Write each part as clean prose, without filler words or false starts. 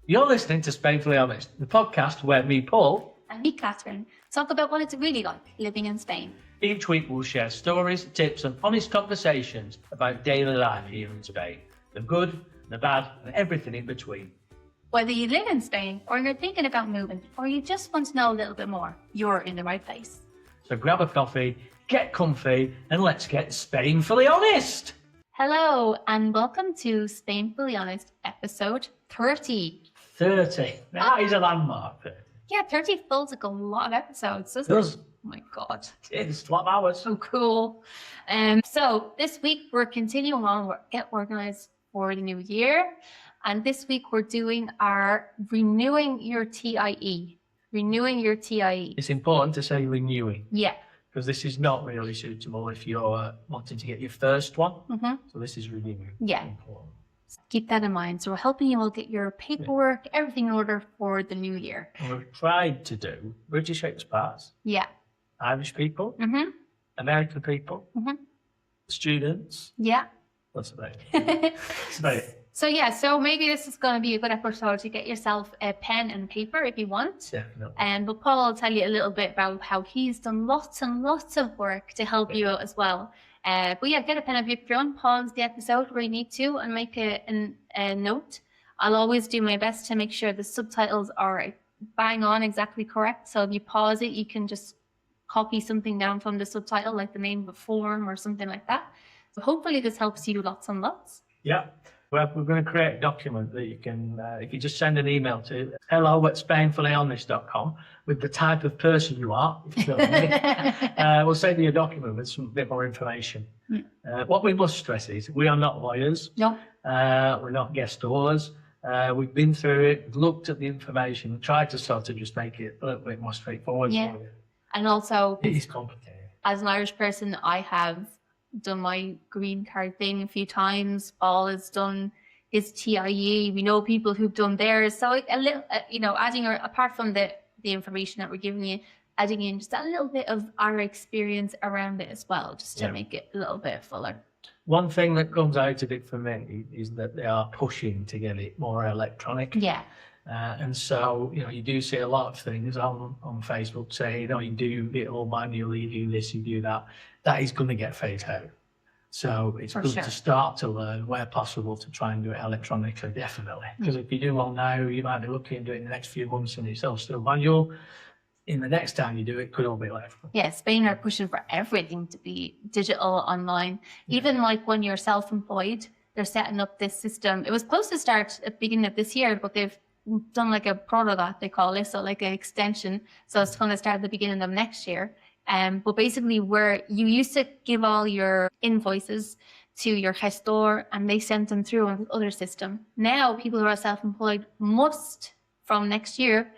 You're listening to Spainfully Honest, the podcast where me, Paul, and me, Catherine, talk about what it's really like living in Spain. Each week we'll share stories, tips and honest conversations about daily life here in Spain. The good, the bad and everything in between. Whether you live in Spain or you're thinking about moving or you just want to know a little bit more, you're in the right place. So grab a coffee, get comfy and let's get Spainfully Honest! Hello and welcome to Spainfully Honest episode 30. 30. That is a landmark. 30. Yeah, 30 feels like a lot of episodes, doesn't it? Does. Oh my God. It's 12 hours. So cool. So this week we're continuing on with Get Organised for the new year. And this week we're doing our Renewing Your TIE. Renewing Your TIE. It's important to say renewing. Yeah. Because this is not really suitable if you're wanting to get your first one. Mm-hmm. So this is renewing. Yeah. Important. Keep that in mind. So we're helping you all get your paperwork, everything in order for the new year. And we've tried to do British expats, Yeah. Irish people, Mm-hmm. American people, Mm-hmm. students. Yeah. That's about it. That's about it. So maybe this is going to be a good episode to get yourself a pen and paper if you want. Definitely. But Paul will tell you a little bit about how he's done lots and lots of work to help you out as well. But yeah, get a pen and paper on, pause the episode where you need to and make a note. I'll always do my best to make sure the subtitles are bang on exactly correct. So if you pause it, you can just copy something down from the subtitle, like the name of a form or something like that. So hopefully this helps you lots and lots. Yeah. Well, we're going to create a document that you can, if you just send an email to hello@spainfullyhonest.com with the type of person you are, if you know what I mean, we'll send you a document with some bit more information. What we must stress is we are not lawyers. No. We're not guestors. We've been through it, looked at the information, tried to sort of just make it a little bit more straightforward Yeah. for you. And also, It is complicated. as an Irish person, I have done my green card thing a few times. Paul has done his TIE. We know people who've done theirs. So a little, adding, apart from the information that we're giving you, adding in just a little bit of our experience around it as well, just to make it a little bit fuller. One thing that comes out of it for me is that they are pushing to get it more electronic. Yeah. And so, you do see a lot of things on Facebook saying, you do it all manually, you do this, you do that. That is going to get phased out. So it's good to start to learn where possible to try and do it electronically, definitely. Because if you do one now, you might be looking to do it in the next few months and it's all still manual. In the next time you do it, could all be electronic. Yeah, Spain are pushing for everything to be digital online. Even like when you're self-employed, they're setting up this system. It was supposed to start at the beginning of this year, but they've done like a prologue, they call it, so like an extension. So it's going to start at the beginning of next year. But basically where you used to give all your invoices to your gestor and they sent them through on the other system. Now people who are self-employed must, from next year,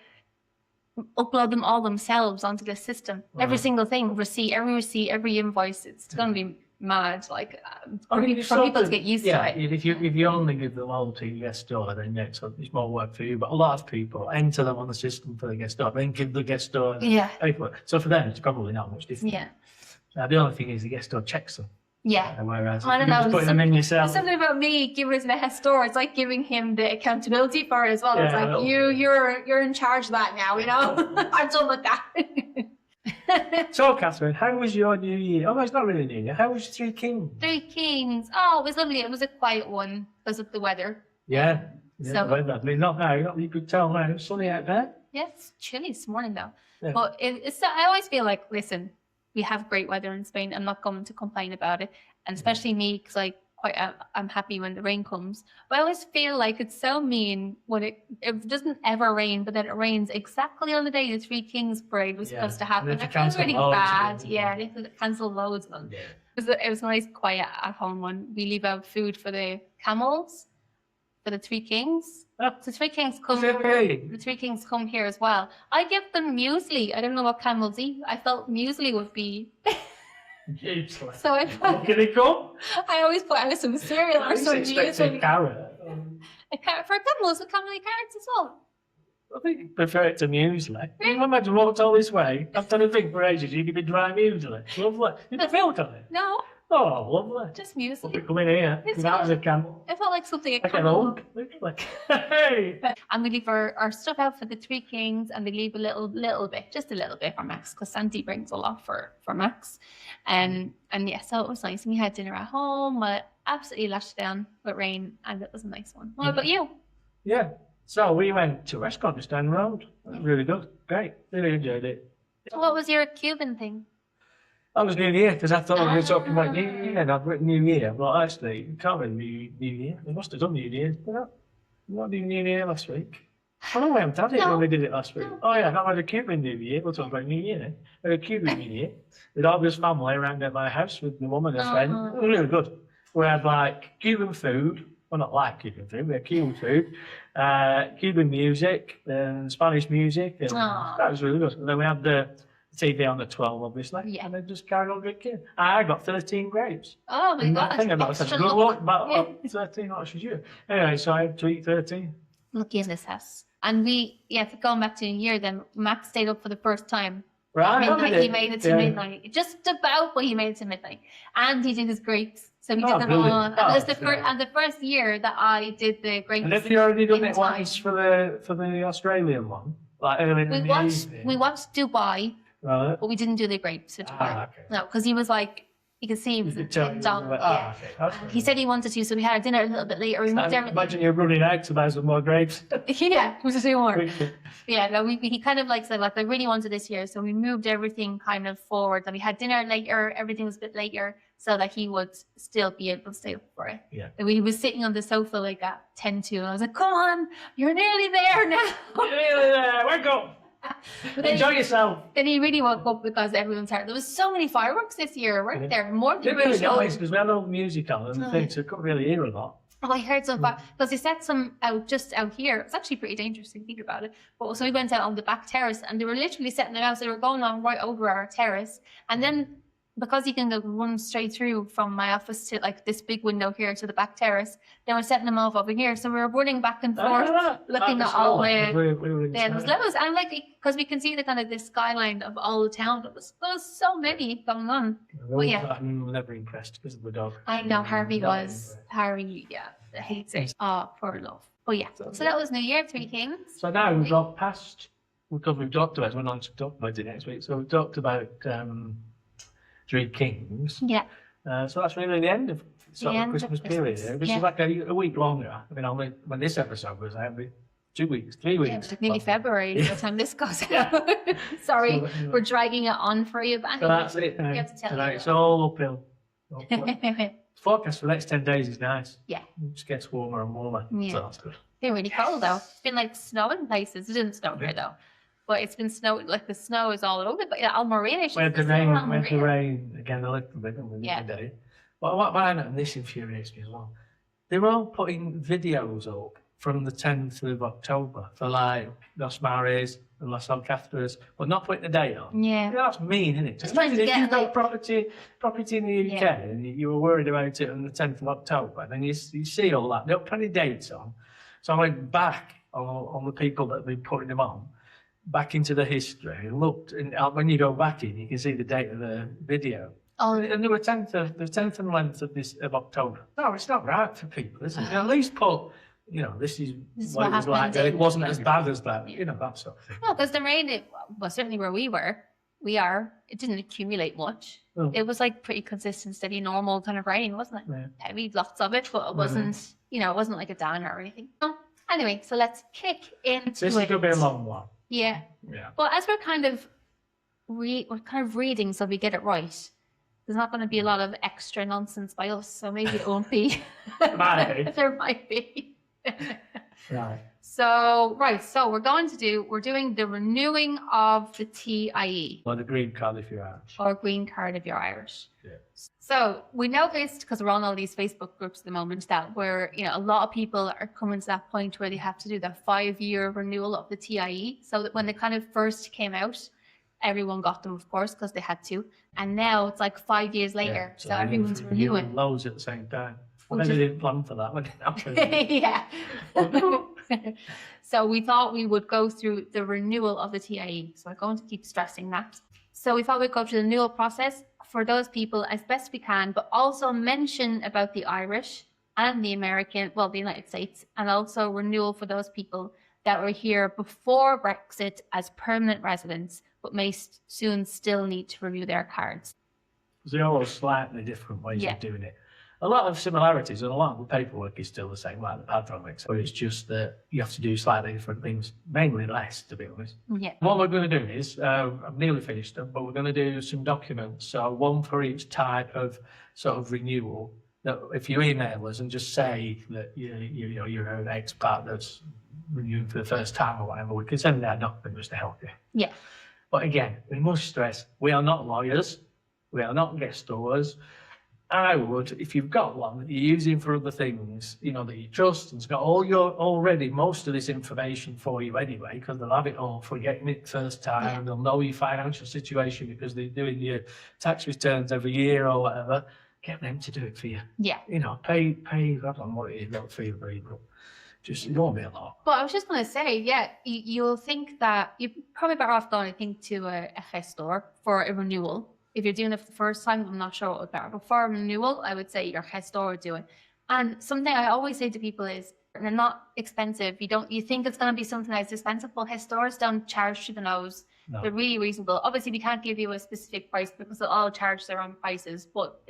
upload them all themselves onto the system. Every single thing, every receipt, every invoice. It's going to be mad, like for people to get used to it. If you only give them all to your guest store, then it's more work for you. But a lot of people enter them on the system for the guest store, then give the guest store paperwork. So for them, it's probably not much different. Yeah. The only thing is the guest store checks them. Yeah. Whereas I don't know. just put them in yourself. There's something about me giving it to the head store. It's like giving him the accountability for it as well. It's like you're in charge of that now. I'm done with that. So, Catherine, how was your New Year? Oh, it's not really New Year. How was Three Kings? Three Kings. Oh, it was lovely. It was a quiet one because of the weather. Yeah. So, I mean, not now. You could tell now. It's sunny out there. Yeah, it's chilly this morning though. Yeah. But I always feel like, listen, we have great weather in Spain. I'm not going to complain about it. And especially me, because I'm happy when the rain comes. But I always feel like it's so mean when it doesn't ever rain, but then it rains exactly on the day the Three Kings parade was supposed to happen. It feels really bad. Yeah, they cancel loads of them. Yeah. It was nice, quiet at home when we leave out food for the camels, for the Three Kings. Oh. So Three Kings come. The Three Kings come here as well. I give them muesli. I don't know what camels eat. I felt muesli would be. Useless. So can they come? I always put out some cereal or some muesli. Carrot. For camels, with camel carrots as well. I think you prefer it to muesli. Can you imagine walked all this way? I've done a thing for ages. You give me dry muesli. Lovely. You put milk on it? No. Oh, lovely. Just music. We're coming here. It's That was a fun. camel. It felt like something a Like an camel. oak. Like, hey. And we leave our stuff out for the three kings, and we leave a little bit, just a little bit for Max, because Santi brings a lot for Max. And yeah, so it was nice. We had dinner at home. I absolutely lashed down with rain, and it was a nice one. What about you? Yeah. So we went to a restaurant just down the road. It was really good. Great. Really enjoyed it. So what was your Cuban thing? That was New Year, because I thought we were talking about New Year, and I'd written New Year. Well, actually, you can't really New Year. They must have done New Year. What did New Year last week? Oh, no, we haven't had it when we did it last week. Oh, yeah, I had a Cuban New Year. We'll talk about New Year. We had a Cuban New Year with all this family around at my house with my mum and her friend. It was really good. We had, like, Cuban food. Well, not like Cuban food. We had Cuban food, Cuban music, and Spanish music. And that was really good. And then we had the TV on the 12, obviously. Yeah. And then just carried on drinking. I got 13 grapes. Oh my God. I think about such a Extra good luck. luck. About 13, what should you? Anyway, so I had to eat 13. Lucky in this house. And going back to New Year, then Max stayed up for the first time. Right. Midnight. He made it to midnight. Just about, but he made it to midnight. And he did his grapes. So he did them all. brilliant. And it was the first year that I did the grapes. And have you already done in it time. once for the Australian one? Like early in the evening? We watched Dubai, Right. but we didn't do the grapes for Dubai. Okay. No, because he was like, you could see he was You could tell intent you on. were- Yeah. okay. That's He said he wanted to, so we had our dinner a little bit later. We moved everything. Imagine you're running out to buy some more grapes. Yeah, we should do more. Yeah, no, he kind of like said, like, I really wanted this year, so we moved everything kind of forward. And we had dinner later, everything was a bit later, so that he would still be able to stay up for it. Yeah. And we was sitting on the sofa like at 10 to, and I was like, come on, you're nearly there now. Really there. Wake up. But then, Enjoy yourself. then he really woke up because everyone's tired. There was so many fireworks this year, weren't there? More It than really usual. nice because we had all the music on and things, so I couldn't really hear a lot. Oh, I heard some because they set some out just out here. It's actually pretty dangerous if you think about it. But so we went out on the back terrace, and they were literally setting them out. So they were going on right over our terrace, and then because you can go run straight through from my office to like this big window here to the back terrace, they were setting them off over here. So we were running back and forth, looking at all the. We were Yeah, there was loads, and like because we can see the kind of the skyline of all the town. There was so many going on. I'm never impressed because of the dog. I know Harvey Not was impressed. Harvey. Yeah, hates it. Oh, poor love. But yeah, so that was New Year, Three Kings. So now we've got past, because we've talked about, we're not to talk about it next week, so we've talked about Three Kings. Yeah. So that's really the end of The end of Christmas period. Christmas, This yeah. is like a week longer. I mean, only when this episode was out, 2 weeks, 3 weeks. Yeah, it was like nearly February by the time this goes out. Sorry, So, we're dragging it on for you, but So that's it. we have to tell Tonight. you. It's all uphill. Forecast for the next 10 days is nice. Yeah. It just gets warmer and warmer. Yeah. So that's good. It's been really cold though. It's been like snowing places. It didn't snow here though. But it's been snow, like the snow is all over. But yeah, Almarina. We had the rain again a little bit on the other day. But what I know, and this infuriates me as well, they were all putting videos up from the 10th of October for like Los Mares and Las Alcatraz, but not putting the date on. Yeah. That's mean, isn't it? Just trying to imagine if get, you've got like- property in the UK and you were worried about it on the 10th of October, then you see all that. They don't put any dates on. So I went back on the people that have been putting them on, back into the history, and looked, and when you go back in, you can see the date of the video. Oh, And they were 10th and 11th of October. No, it's not right for people, is it? At least put, this is This is what what it was like. happened. It wasn't as bad as that, that sort of thing. no, because the rain, well, certainly where it didn't accumulate much. Oh. It was like pretty consistent, steady, normal kind of rain, wasn't it? Yeah. Heavy, lots of it, but it wasn't, it wasn't like a downer or anything. No. Anyway, so let's kick into This is it. going to be a long one. Yeah. Yeah. Well, as we're kind of reading, so we get it right. There's not going to be a lot of extra nonsense by us, so maybe it won't be. Might. There might be. Right. So we're doing the renewing of the TIE Or the green card if you're Irish. or green card if you're Irish. Yeah. So we noticed, because we're on all these Facebook groups at the moment, that a lot of people are coming to that point where they have to do the 5-year renewal of the TIE. So that when they kind of first came out, everyone got them, of course, because they had to. And now it's like 5 years later, so everyone's renewing. Loads at the same time. Which Maybe is- they didn't plan for that when it happened. Yeah. So we thought we would go through the renewal of the TIE. So we're going to keep stressing that. So we thought we'd go through the renewal process, for those people as best we can, but also mention about the Irish and the American, well, the United States, and also renewal for those people that were here before Brexit as permanent residents, but may soon still need to renew their cards. They're all slightly different ways of doing it. A lot of similarities, and a lot of the paperwork is still the same, like the patronics, but it's just that you have to do slightly different things, mainly less, to be honest. Yeah. What we're going to do is, I've nearly finished them, but we're going to do some documents, so one for each type of sort of renewal. That if you email us and just say that you're an expat that's renewing for the first time or whatever, we can send that document just to help you. Yeah. But again, we must stress, we are not lawyers, we are not guestors. I would, if you've got one that you're using for other things, that you trust and it's got already most of this information for you anyway, because they'll have it all for getting it first time, and they'll know your financial situation because they're doing your tax returns every year or whatever. Get them to do it for you. Yeah. Pay, I don't know what it is, not feel very good. It won't be a lot. But I was just going to say, you'll think that you're probably better off going, I think, to a gestor for a renewal. If you're doing it for the first time, I'm not sure what would be better. But for a renewal, I would say your gestor would do it. And something I always say to people is, they're not expensive. You think it's going to be something that's expensive, but gestors don't charge to the nose. No. They're really reasonable. Obviously, we can't give you a specific price because they'll all charge their own prices, but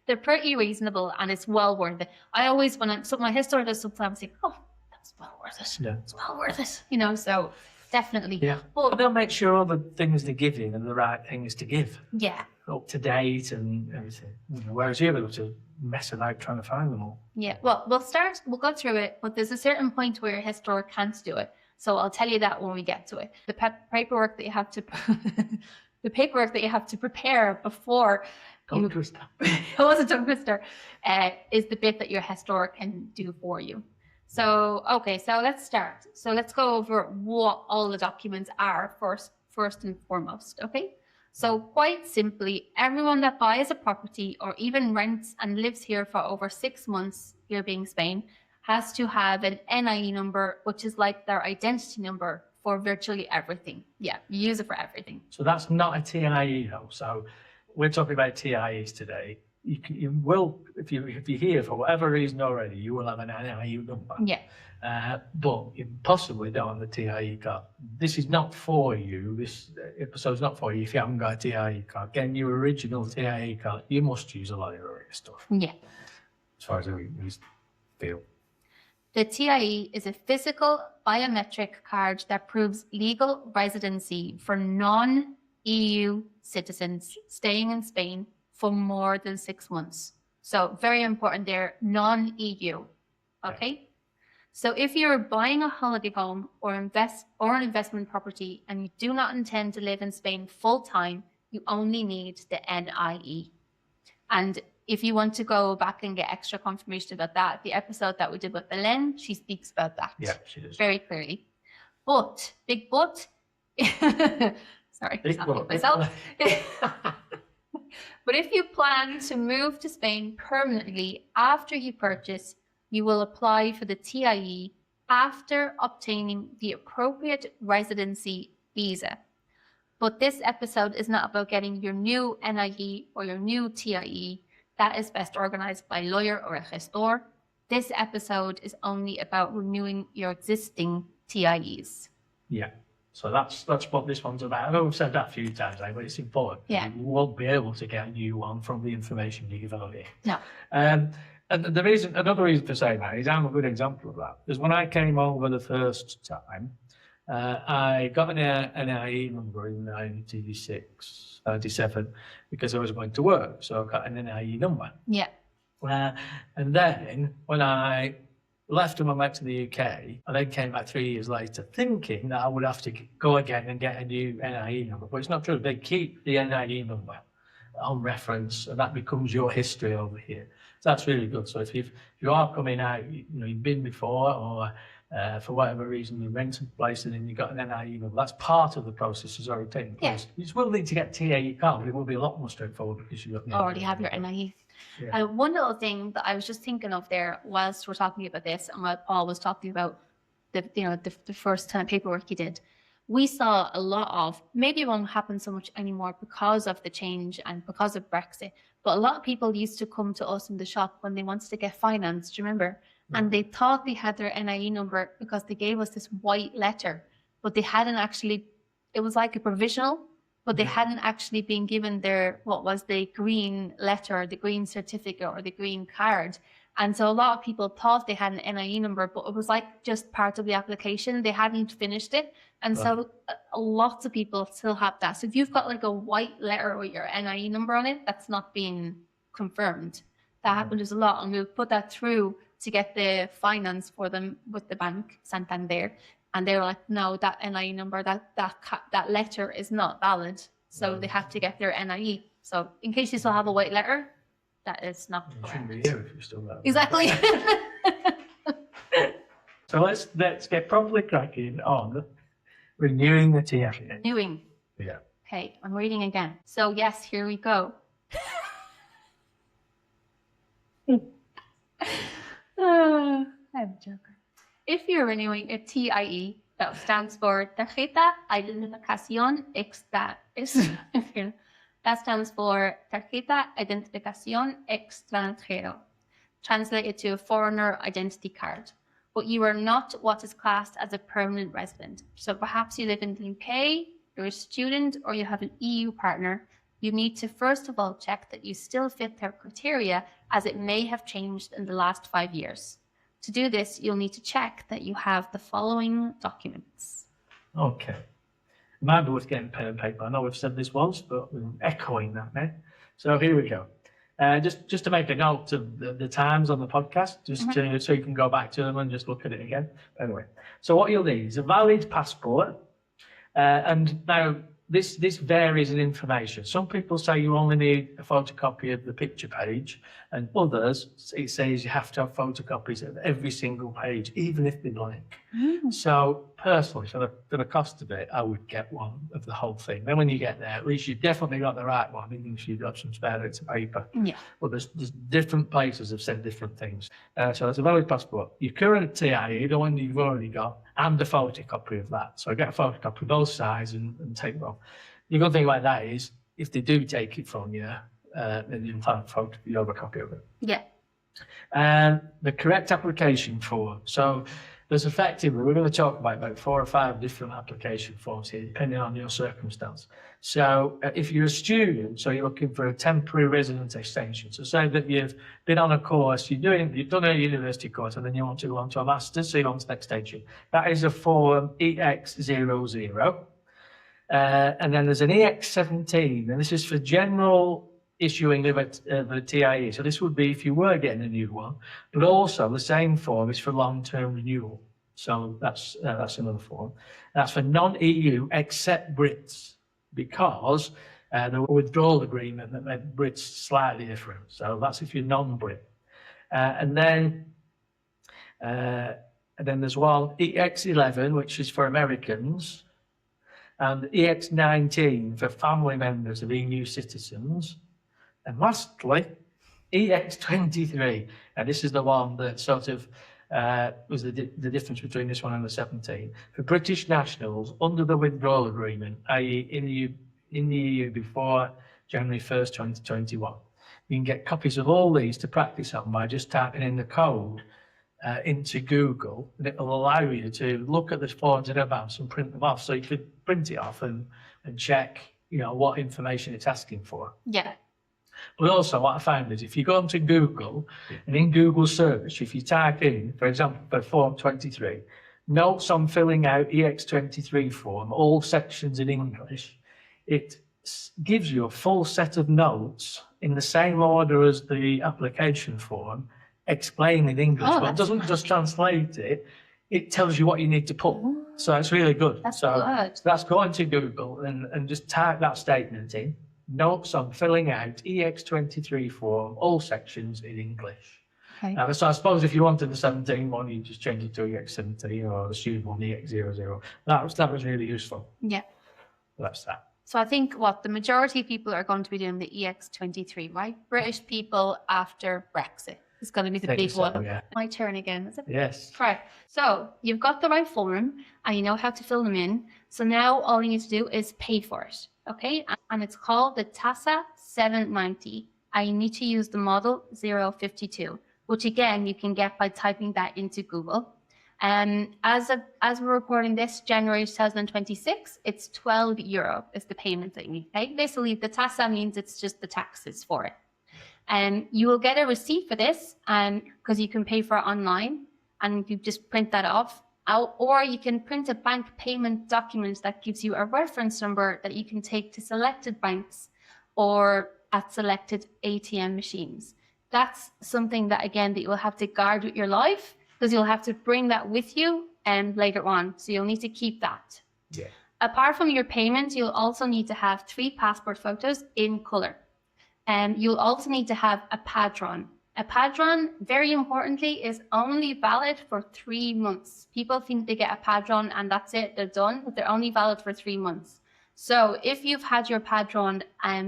they're pretty reasonable and it's well worth it. I always, my gestor does something, I'm like, oh, that's well worth it. Yeah. It's well worth it. So definitely. Yeah. But they'll make sure all the things they give you are the right things to give. Yeah. Up to date and everything. Whereas you're able to mess about trying to find them all. Yeah. Well, we'll go through it, but there's a certain point where your gestor can't do it. So I'll tell you that when we get to it. The paperwork that you have to prepare before tongue twister. It was a tongue twister. Is the bit that your gestor can do for you. So let's start. So let's go over what all the documents are first and foremost. Okay. So quite simply, everyone that buys a property or even rents and lives here for over 6 months, here being Spain, has to have an NIE number, which is like their identity number for virtually everything. Yeah, you use it for everything. So that's not a TIE though. So we're talking about TIEs today. You will, if you're here for whatever reason already, you will have an NIE number. Yeah. But you possibly don't have a TIE card. This is not for you. This episode's not for you if you haven't got a TIE card. Getting your original TIE card, you must use a lot of your stuff. Yeah. As far as we feel. The TIE is a physical biometric card that proves legal residency for non-EU citizens staying in Spain for more than 6 months. So very important there, non-EU. Okay? So if you're buying a holiday home or an investment property and you do not intend to live in Spain full time, you only need the NIE. And if you want to go back and get extra confirmation about that, the episode that we did with Belen, she speaks about that. Yeah, she does. Very clearly. But, big but, sorry, big but. Myself. But if you plan to move to Spain permanently after you purchase, you will apply for the TIE after obtaining the appropriate residency visa. But this episode is not about getting your new NIE or your new TIE. That is best organized by a lawyer or a gestor. This episode is only about renewing your existing TIEs. Yeah. So that's what this one's about. I know we've said that a few times, but it's important. Yeah. You won't be able to get a new one from the information you give out here. No. And another reason for saying that is I'm a good example of that. Because when I came over the first time, I got an NIE number in 96, 97, because I was going to work. So I got an NIE number. Yeah. And then when I left and I went to the UK, I then came back 3 years later thinking that I would have to go again and get a new NIE number. But it's not true. They keep the NIE number on reference, and that becomes your history over here. So that's really good. So if you are coming out, you've been before, or for whatever reason you rent a place and then you've got an NIE number, that's part of the process that's already taken place. Yeah. You just will need to get TAE card, but it will be a lot more straightforward because you already have your NIE. Yeah. One little thing that I was just thinking of there whilst we're talking about this, and while Paul was talking about the first time paperwork he did, we saw a lot of, maybe it won't happen so much anymore because of the change and because of Brexit, but a lot of people used to come to us in the shop when they wanted to get financed, do you remember? And they thought they had their NIE number because they gave us this white letter, but they hadn't actually, it was like a provisional, but they hadn't actually been given their, what was the green letter, the green certificate or the green card. And so a lot of people thought they had an NIE number, but it was like just part of the application. They hadn't finished it. And so lots of people still have that. So if you've got like a white letter with your NIE number on it, that's not being confirmed. That happens a lot. And we'll put that through to get the finance for them with the bank, Santander. And they're like, no, that NIE number, that letter is not valid. So they have to get their NIE. So in case you still have a white letter, that is not You correct. shouldn't be here if you still have. Exactly. So let's get properly cracking on renewing the TIA. Renewing. Yeah. Okay, I'm reading again. So yes, here we go. I'm a joker. If you're renewing a TIE, that stands for Tarjeta, Identificación, that stands for Tarjeta, Identificación, Extranjero, translated to a foreigner identity card. But you are not what is classed as a permanent resident. So perhaps you live in the UK, you're a student, or you have an EU partner. You need to first of all check that you still fit their criteria, as it may have changed in the last 5 years. To do this, you'll need to check that you have the following documents. Okay. Might be worth getting pen and paper. I know we've said this once, but we're echoing that now. So here we go. Just to make a note of the times on the podcast, so you can go back to them and just look at it again. Anyway, so what you'll need is a valid passport. And now this varies in information. Some people say you only need a photocopy of the picture page, and others, it says you have to have photocopies of every single page, even if they're blank. So personally, for the cost of it, I would get one of the whole thing. Then when you get there, at least you've definitely got the right one, even if you've got some spare bits of paper. Yeah. But there's different places have said different things. So it's a valid passport. Your current TIE, the one you've already got, and a photocopy of that. So get a photocopy of both sides and take them off. The good thing about that is, if they do take it from you, then you'll have a copy of it. Yeah. And the correct application form. So there's effectively, we're going to talk about 4 or 5 different application forms here, depending on your circumstance. So if you're a student, so you're looking for a temporary residence extension. So say that you've been on a course, you've done a university course, and then you want to go on to a master's, so you want an extension. That is a form EX00. And then there's an EX17, and this is for general issuing of a TIE. So this would be if you were getting a new one, but also the same form is for long-term renewal. So that's another form. That's for non-EU except Brits, because the withdrawal agreement that made Brits slightly different. So that's if you're non-Brit. And then there's one EX11, which is for Americans, and EX19 for family members of EU citizens. And lastly, EX23, and this is the one that sort of was the difference between this one and the 17, for British nationals under the withdrawal agreement, i.e. in the EU before January 1st, 2021. You can get copies of all these to practice on by just typing in the code into Google, and it will allow you to look at the forms in advance and print them off. So you could print it off and check, what information it's asking for. Yeah. But also what I found is if you go onto Google, and in Google search, if you type in, for example, for form 23, notes on filling out EX23 form, all sections in English, it gives you a full set of notes in the same order as the application form, explained in English, but it doesn't just translate it, it tells you what you need to put. So it's really good. That's so good. that's go into Google and just type that statement in. Notes on filling out EX23 form, all sections in English. Okay. So I suppose if you wanted the 17 one, you just change it to EX17, or the student one, EX00. That was really useful. Yeah. That's that. So I think the majority of people are going to be doing the EX23, right? British people after Brexit. It's going to be the Think big so, one. yeah. My turn again, is it? Yes. Right. So you've got the right form and you know how to fill them in. So now all you need to do is pay for it. Okay. And it's called the TASA 790. And you need to use the model 052, which again, you can get by typing that into Google. As we're recording this, January 2026, it's €12 is the payment that you need to pay. Basically, the TASA means it's just the taxes for it. And you will get a receipt for this because you can pay for it online and you just print that off. Or you can print a bank payment document that gives you a reference number that you can take to selected banks or at selected ATM machines. That's something that, again, that you'll have to guard with your life because you'll have to bring that with you later on. So you'll need to keep that. Yeah. Apart from your payment, you'll also need to have 3 passport photos in color. You'll also need to have a padron. A padron, very importantly, is only valid for 3 months. People think they get a padron and that's it, they're done, but they're only valid for 3 months. So if you've had your padron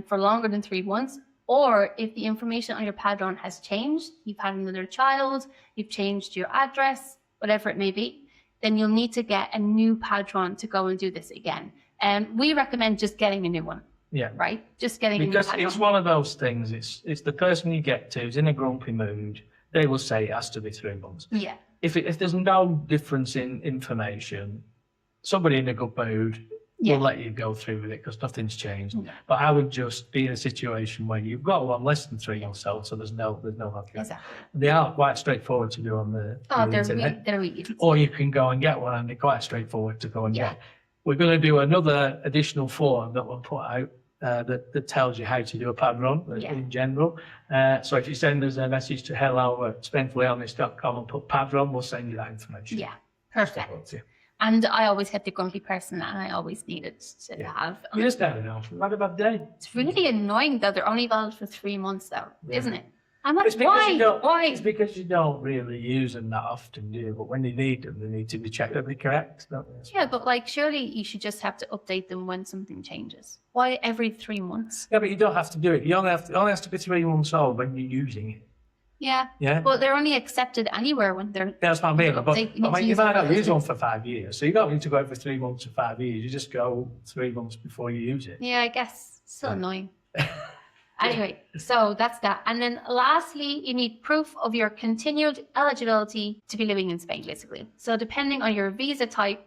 for longer than 3 months, or if the information on your padron has changed, you've had another child, you've changed your address, whatever it may be, then you'll need to get a new padron to go and do this again. We recommend just getting a new one. Yeah. Right? Just getting Because a new it's padron. one of those things, it's the person you get to who's in a grumpy mood, they will say it has to be 3 months. Yeah. If there's no difference in information, somebody in a good mood Yeah. will let you go through with it because nothing's changed. Yeah. But I would just be in a situation where you've got one less than 3 months old, so there's no argument. Exactly. They are quite straightforward to do on the internet. They're really easy. Or you can go and get one and they're quite straightforward to go and Yeah. get. We're going to do another additional form that we'll put out that tells you how to do a padron in general. So if you send us a message to hello@spainfullyhonest.com and put padron, we'll send you that information. Yeah. Perfect. And I always had the grumpy person and I always needed to have. You just never know. We've had a bad day. It's really annoying though. They're only valid for 3 months though, isn't it? I'm like, It's because you don't. Why? It's because you don't really use them that often, do you? But when you need them, they need to be checked that they're correct. Don't they? Yeah, but like surely you should just have to update them when something changes. Why every 3 months? Yeah, but you don't have to do it. You only have to. It only has to be 3 months old when you're using it. Yeah. Yeah. But they're only accepted anywhere when they're. That's what I mean. But They need I to mean, you use might them not use for- one for 5 years, so you don't need to go every 3 months or 5 years. You just go 3 months before you use it. Yeah, I guess. Still Yeah. annoying. Anyway, so that's that. And then lastly, you need proof of your continued eligibility to be living in Spain, basically. So depending on your visa type,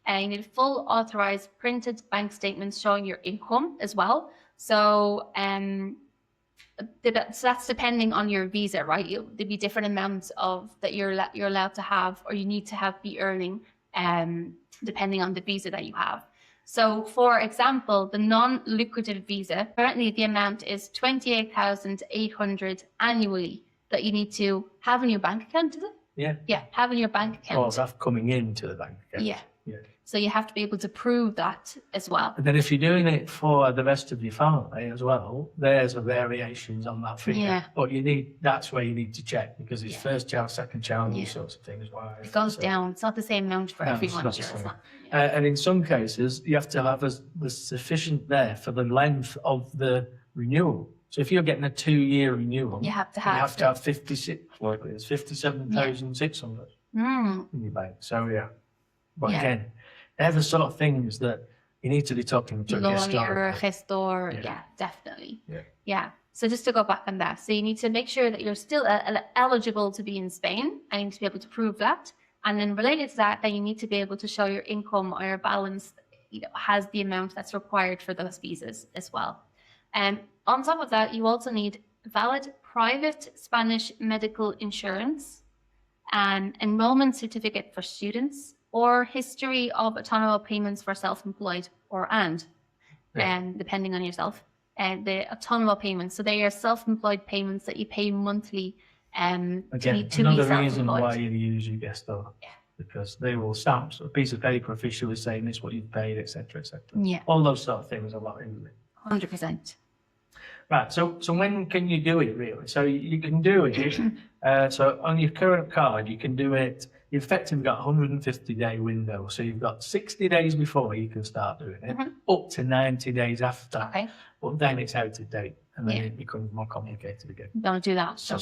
you need full authorized printed bank statements showing your income as well. So that's depending on your visa, right? There'd be different amounts of that you're allowed to have, or you need to be earning, depending on the visa that you have. So, for example, the non-lucrative visa, currently the amount is 28,800 annually that you need to have in your bank account, is it? Yeah. Yeah, have in your bank Or account. that's coming into the bank account. Yeah. Yeah. So you have to be able to prove that as well. And then if you're doing it for the rest of your family as well, there's variations on that figure. Yeah. But that's where you need to check because it's Yeah. first child, second child, Yeah. these sorts of things. It goes down. It's not the same amount for No, everyone. it's Sure, not it's the not. And in some cases, you have to have the sufficient there for the length of the renewal. So if you're getting a 2-year renewal, You have to you have. have to have 57,600 Mm, in your bank. So yeah, but Yeah. again, they're the sort of things that you need to be talking to a lawyer, gestor. gestor, Yeah. yeah, definitely. Yeah. Yeah. So just to go back on that, so you need to make sure that you're still eligible to be in Spain, and you need to be able to prove that. And then related to that, then you need to be able to show your income or your balance, has the amount that's required for those visas as well. And on top of that, you also need valid private Spanish medical insurance, an enrollment certificate for students, or history of autonomous payments for self-employed depending on yourself. And the autonomous payments, so they are self-employed payments that you pay monthly Again, to be another reason why self-employed. you use your gestor. Yeah. Because they will stamp a piece of paper officially saying this is what you've paid, etc., etc. Yeah, All those sort of things are what in it. 100%. Right. So when can you do it really? So you can do it. So on your current card, you can do it. You've effectively got a 150-day window. So you've got 60 days before you can start doing it, up to 90 days after. Okay, But then it's out of date, and then Yeah. it becomes more complicated again. don't do that. So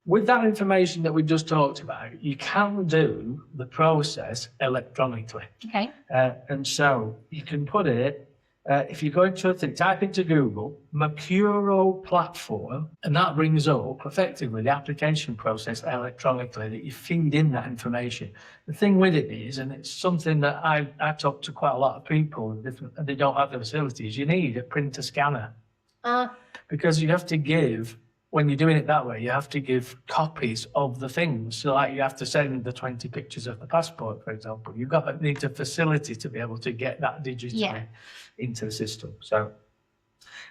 With that information that we just talked about, you can do the process electronically. Okay. And so you can put it, if you go into a thing, type into Google, Mercuro platform, and that brings up effectively the application process electronically that you feed in that information. The thing with it is, and it's something that I talk to quite a lot of people, and they don't have the facilities, you need a printer scanner. Because you have to give, when you're doing it that way, you have to give copies of the things. So like you have to send the 20 pictures of the passport, for example. You've got to need a facility to be able to get that digitally into the system. So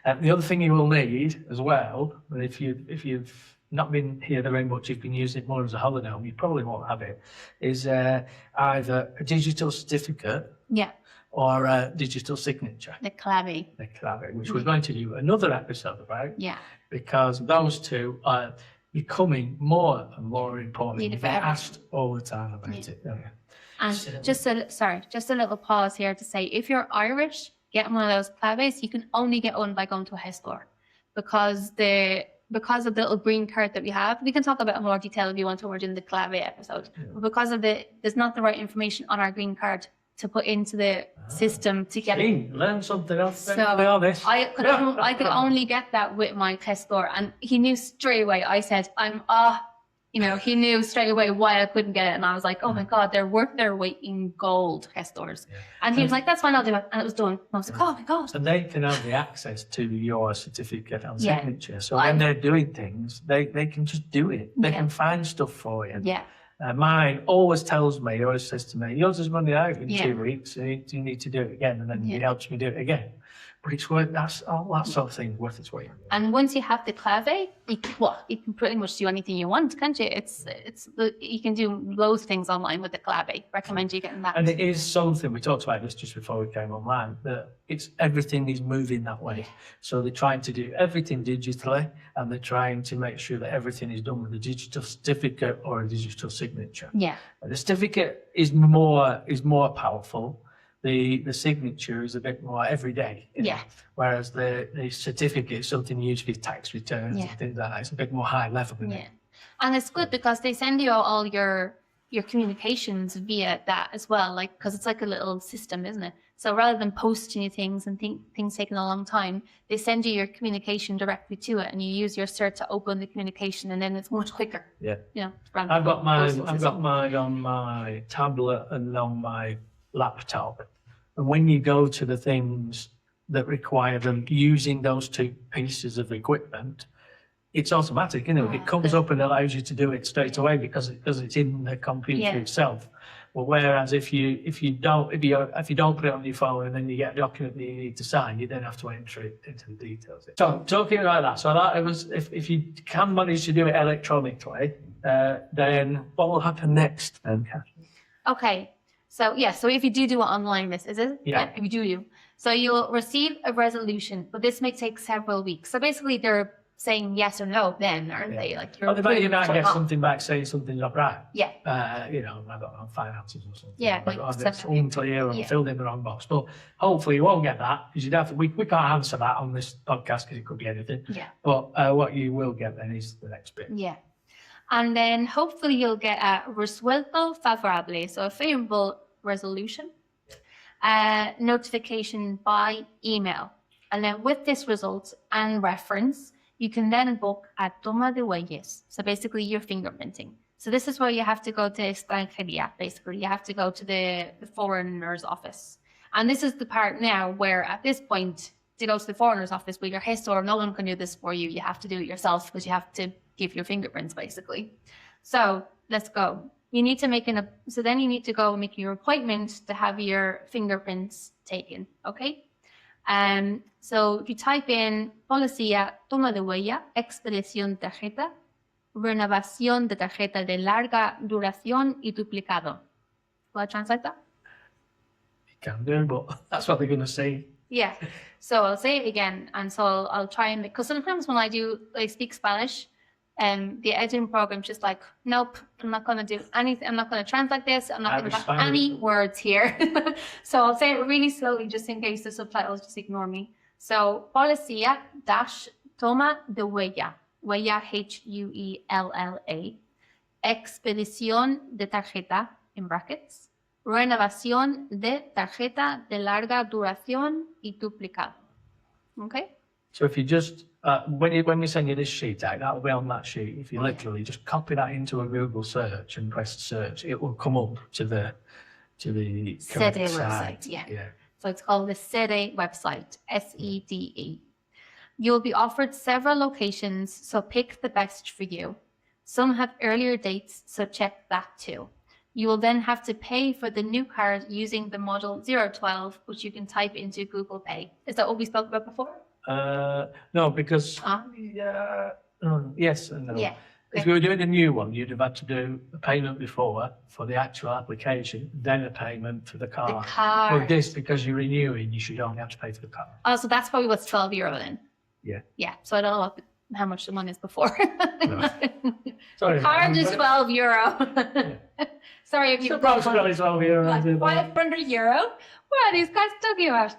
the other thing you will need as well, and if you've not been here very much, you've been using it more as a holiday home, you probably won't have it, is either a digital certificate or a digital signature. The clave. The clave, which we're going to do another episode about. Yeah. Because those two are becoming more and more important. You get asked all the time about it. And just a little pause here to say, if you're Irish, getting one of those claves, you can only get one by going to a health store, because of the little green card that we have. We can talk about it in more detail if you want to, we're doing the clave episode. But because of there's not the right information on our green card to put into the system to get it. Learn something else. So I could only get that with my test score, and he knew straight away. I said, he knew straight away why I couldn't get it, and I was like, oh my god, they're worth their weight in gold, test scores. And he was like, that's fine, I'll do it, and it was done. And I was like, oh my god. And they can have the access to your certificate and signature. So when they're doing things, they can just do it. They can find stuff for you. Yeah. Mine always says to me, yours is running out in 2 weeks, so you need to do it again. And then he helps me do it again. But it's worth, that sort of thing worth its weight. And once you have the clave, you can pretty much do anything you want, can't you? You can do loads of things online with the clave. Recommend you getting that. And it is something, we talked about this just before we came online, that everything is moving that way. So they're trying to do everything digitally, and they're trying to make sure that everything is done with a digital certificate or a digital signature. Yeah. The certificate is more powerful. The signature is a bit more everyday. Whereas the certificate is something used for tax returns and things like that. It's a bit more high level. And it's good because they send you all your communications via that as well, because it's like a little system, isn't it? So rather than posting you things and things taking a long time, they send you your communication directly to it, and you use your cert to open the communication, and then it's much quicker. I've got mine on my tablet and on my laptop. And when you go to the things that require them using those two pieces of equipment, it's automatic, it comes up and allows you to do it straight away because it's in the computer itself. Well, whereas if you don't put it on your phone and then you get a document that you need to sign, you then have to enter it into the details. So talking about that, so that it was if you can manage to do it electronically, then what will happen next then, Catherine? Okay. So if you do it online, this is it? Yeah. If you do. So you'll receive a resolution, but this may take several weeks. So basically they're saying yes or no then, aren't they? Like you might get something back saying something's not right. Yeah. I don't know, finances or something. Yeah. It's unclear or filled in the wrong box. But hopefully you won't get that, because we can't answer that on this podcast because it could be anything. Yeah. But what you will get then is the next bit. Yeah. And then hopefully you'll get a resuelto favorable, so a favorable resolution, notification by email. And then with this result and reference, you can then book a toma de huellas. So basically you're fingerprinting. So this is where you have to go to Extranjero, basically. You have to go to the foreigner's office. And this is the part now where at this point, to go to the foreigner's office with your history, no one can do this for you. You have to do it yourself because you have to give your fingerprints basically. So let's go. You need to then you need to go make your appointment to have your fingerprints taken. Okay. So if you type in Policía, toma de huella, expedición tarjeta, renovación de tarjeta de larga duración y duplicado. Will I translate that? You can do, but that's what they're going to say. Yeah. So I'll say it again, and so I'll try and because sometimes when I speak Spanish, the editing program's just like, nope, I'm not going to do anything. I'm not going to translate this. I'm not going to have any words here. So I'll say it really slowly just in case the subtitles just ignore me. So, policía - toma de huella. huella, Huella, expedición de tarjeta, in brackets, renovación de tarjeta de larga duración y duplicado. Okay? So if you just, when we send you this sheet out, that'll be on that sheet. If you literally just copy that into a Google search and press search, it will come up to the correct SEDE site. website, yeah. So it's called the SEDE website, SEDE. You'll be offered several locations, so pick the best for you. Some have earlier dates, so check that too. You will then have to pay for the new card using the model 012, which you can type into Google Pay. Is that what we spoke about before? No, because yes and no. Yeah. If you were doing a new one, you'd have had to do a payment before for the actual application, then a payment for the card. The card. Well, this, because you're renewing, you should only have to pay for the card. Oh, so that's probably what's €12 then. Yeah. Yeah. So I don't know how much the one is before. No. Sorry. Card is €12. Yeah. Sorry if you Supposed to be €12. like €500. What are these guys talking about?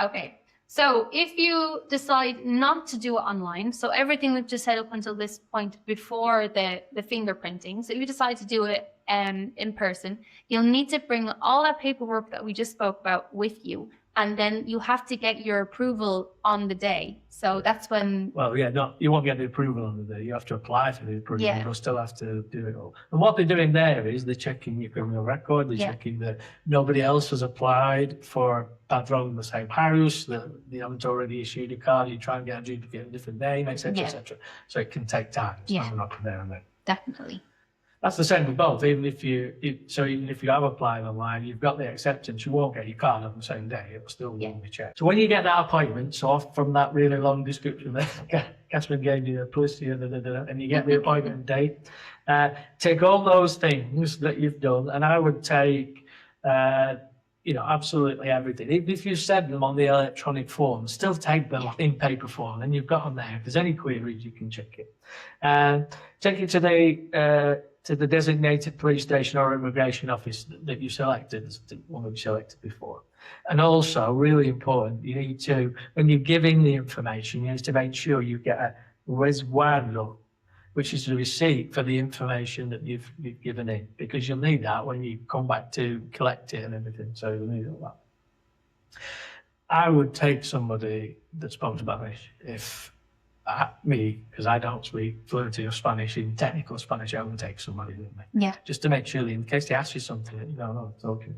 Okay. So if you decide not to do it online, so everything we've just said up until this point before the fingerprinting, so if you decide to do it in person, you'll need to bring all that paperwork that we just spoke about with you, and then you have to get your approval on the day. So that's when... Well, yeah, no, you won't get the approval on the day. You have to apply for the approval. Yeah. You'll still have to do it all. And what they're doing there is they're checking your criminal record. They're checking that nobody else has applied for padron in the same house, that they haven't already issued a card. You try and get a duplicate in a different name, etc., etc. So it can take time. It's not up there and then. Definitely. That's the same with both. Even if you have applied online, you've got the acceptance, you won't get your card on the same day. It'll still be checked. So when you get that appointment, so off from that really long description there, Catherine gave you the policy, and you get the appointment date, take all those things that you've done, and I would take, absolutely everything. Even if you send them on the electronic form, still take them in paper form, and you've got them there. If there's any queries, you can check it. Take it to the designated police station or immigration office that you selected, the one that you selected before. And also, really important, you need to, when you're giving the information, you need to make sure you get a resguardo, which is a receipt for the information that you've given in, because you'll need that when you come back to collect it and everything, so you'll need all that. I would take somebody that spoke Spanish. If me, because I don't speak fluently of Spanish, in technical Spanish, I would take somebody with me. Yeah. Just to make sure that in case they ask you something, it's okay,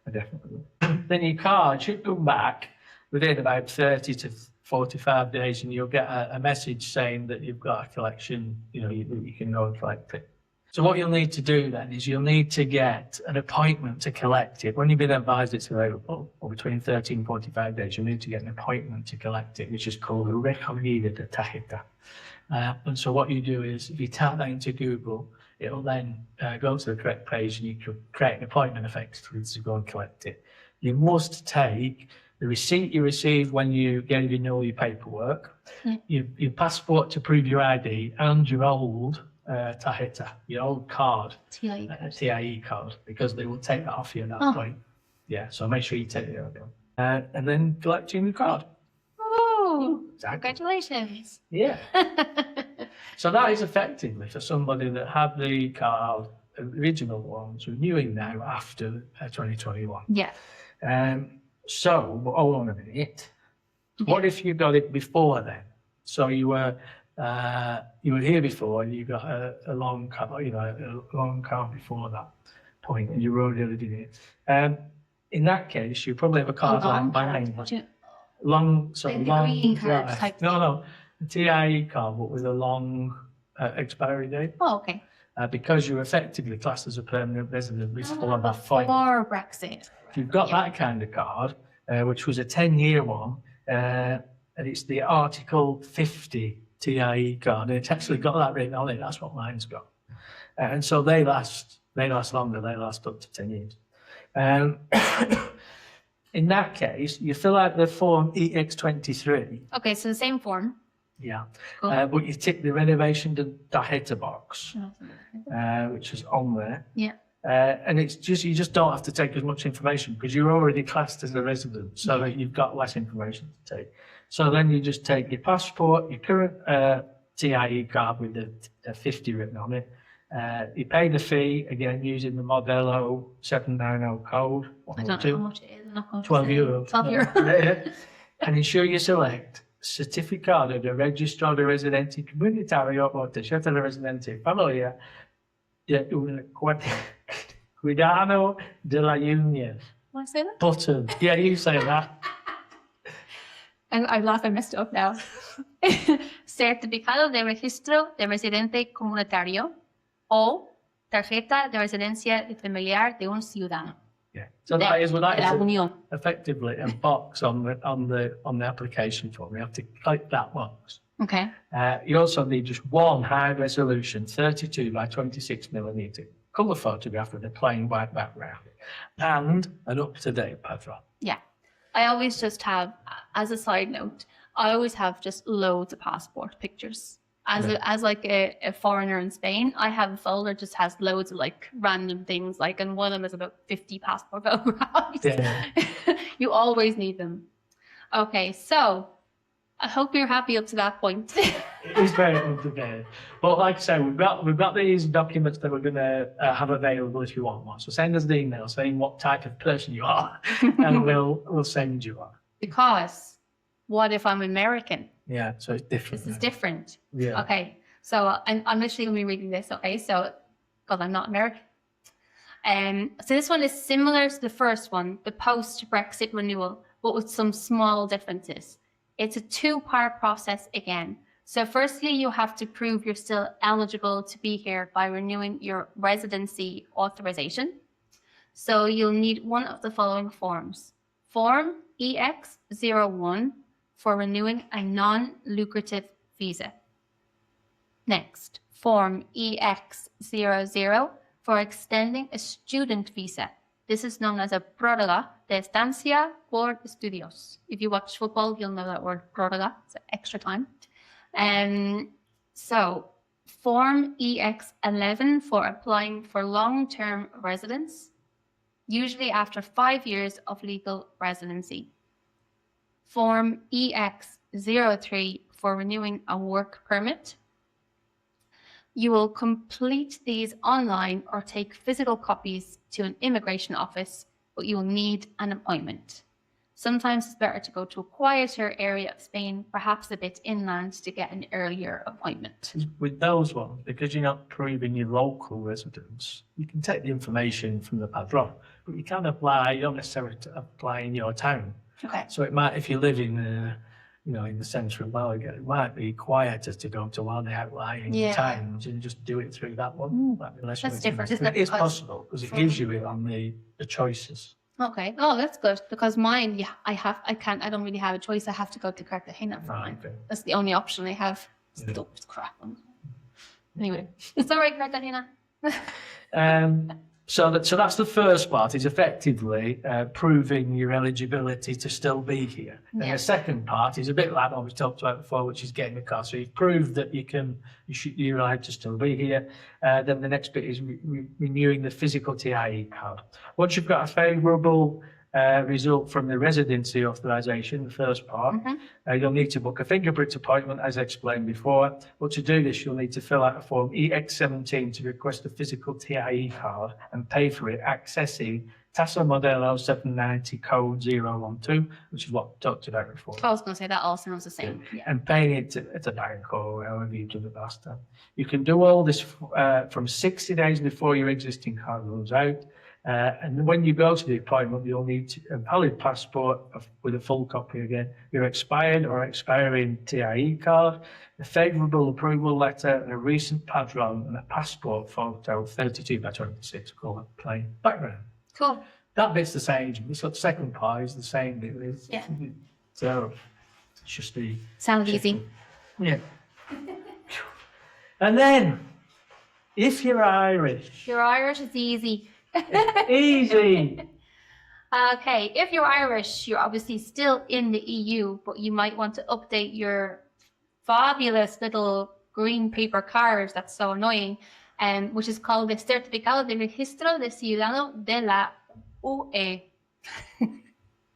I definitely would. Then your card should come back within about 30 to 45 days, and you'll get a message saying that you've got a collection, you can go and collect it. So what you'll need to do then is you'll need to get an appointment to collect it. When you've been advised it's available, or between 30 and 45 days, you'll need to get an appointment to collect it, which is called a recogida de tarjeta. And so what you do is, if you type that into Google, it'll then go to the correct page, and you can create an appointment effectively to go and collect it. You must take the receipt you receive when you gave in all your paperwork, your passport to prove your ID, and your old tarjeta, your old card, TIE card, because they will take that off you at that point. Yeah, so make sure you take it out. And then collect your new card. Oh, exactly. Congratulations. Yeah. So that is effectively for somebody that had the card, original ones, renewing now after 2021. Yeah. So, hold on a minute. What if you got it before then? So you were here before, and you got a long card, a long card before that point, and you already did it. In that case, you probably have a card like mine. Long, green card type thing. No, a TIE card, but with a long expiry date. Oh, okay. Because you're effectively classed as a permanent resident before that point. Or Brexit. If you've got that kind of card, which was a 10-year one, and it's the Article 50 TIE card, and it's actually got that written on it. That's what mine's got. And so they last longer. They last up to 10 years. In that case, you fill out the form EX23. Okay, so the same form. Yeah. Cool. But you tick the renovation to Tarjeta box, which is on there. Yeah. And it's just, you just don't have to take as much information because you're already classed as a resident, so that you've got less information to take. So then you just take your passport, your current TIE card with a 50 written on it. You pay the fee, again, using the Modelo 790 code. I don't know how much it is. I'm not going to 12 say. euros. 12 euros. And ensure you select Certificado de Registro de Residency Comunitario o Tarjeta de Residencia Familiar de un Cuidado de la Unión. Want to say that? Button. Yeah, you say that. I laugh, I messed it up now. Certificado de Registro de Residente Comunitario o Tarjeta de Residencia Familiar de un Ciudadano. Yeah. So that is La Unión. effectively a box on the application form. You have to click that box. Okay. You also need just one high resolution 32 by 26 millimeter colour photograph with a plain white background and an up-to-date padron. Yeah. I always just have, as a side note, I always have just loads of passport pictures. As like a foreigner in Spain, I have a folder just has loads of like random things, like, and one of them is about 50 passport photographs. Yeah. You always need them. Okay, so I hope you're happy up to that point. It is very up-to-date. But like I say, we've got these documents that we're going to have available if you want one. So send us an email saying what type of person you are, and we'll send you one. Because what if I'm American? Yeah, so it's different. This is different. Yeah. Okay, so I'm literally going to be reading this. Okay, so because I'm not American. So this one is similar to the first one, the post-Brexit renewal, but with some small differences. It's a two-part process again. So firstly, you have to prove you're still eligible to be here by renewing your residency authorization. So you'll need one of the following forms. Form EX01 for renewing a non-lucrative visa. Next, Form EX00 for extending a student visa. This is known as a prórroga de estancia por estudios. If you watch football, you'll know that word prórroga. It's extra time. So, Form EX11 for applying for long-term residence, usually after 5 years of legal residency. Form EX03 for renewing a work permit. You will complete these online or take physical copies to an immigration office, but you will need an appointment. Sometimes it's better to go to a quieter area of Spain, perhaps a bit inland, to get an earlier appointment. With those ones, because you're not proving your local residence, you can take the information from the padron, but you can't apply, you don't necessarily apply in your town. Okay. So it might, if you live in, in the centre of Malaga, it might be quieter to go to one of the outlying towns and just do it through that one. That's different, isn't it? It is possible because it gives you it on the choices. Okay. Oh, that's good. Because mine, I don't really have a choice. I have to go to Cartagena for mine. Okay. That's the only option I have. It's crap. Anyway, it's all right, Cartagena. So that's the first part, is effectively proving your eligibility to still be here. And the second part is a bit like what we talked about before, which is getting the car. So you've proved that you're allowed to still be here. Then the next bit is renewing the physical TIE card. Once you've got a favourable result from the residency authorization, the first part, you'll need to book a fingerprint appointment, as explained before. But to do this, you'll need to fill out a form EX17 to request a physical TIE card and pay for it, accessing Tasa Modelo 790 code 012, which is what we talked about before. I was going to say that all sounds the same. Yeah. And paying it at a bank or however you did it last time. You can do all this from 60 days before your existing card runs out. And when you go to the appointment, you'll need a valid passport with a full copy again, your expired or expiring TIE card, a favourable approval letter, and a recent padron, and a passport photo 32 by 26, called a plain background. Cool. That bit's the same. The second part is the same. Yeah. So it's just the... Sounds easy. Yeah. And then, if you're Irish... You're Irish, it's easy. Easy. Okay, if you're Irish, you're obviously still in the EU, but you might want to update your fabulous little green paper card that's so annoying, which is called the Certificado de Registro de Ciudadano de la UE.